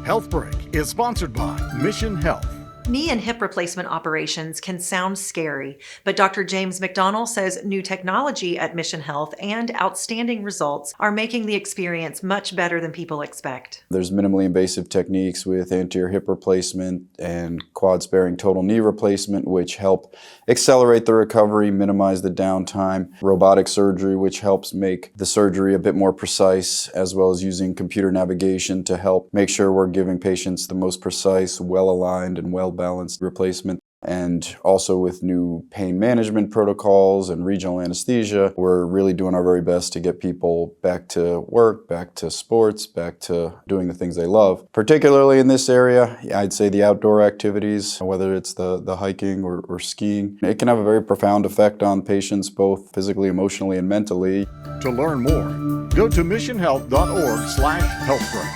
HealthBreak is sponsored by Mission Health. Knee and hip replacement operations can sound scary, but Dr. James Macdonell says new technology at Mission Health and outstanding results are making the experience much better than people expect. There's minimally invasive techniques with anterior hip replacement and quad-sparing total knee replacement, which help accelerate the recovery, minimize the downtime. Robotic surgery, which helps make the surgery a bit more precise, as well as using computer navigation to help make sure we're giving patients the most precise, well-aligned, and well-balanced replacement. And also with new pain management protocols and regional anesthesia, we're really doing our very best to get people back to work, back to sports, back to doing the things they love. Particularly in this area, I'd say the outdoor activities, whether it's the hiking or skiing, it can have a very profound effect on patients, both physically, emotionally, and mentally. To learn more, go to missionhealth.org/healthbreak.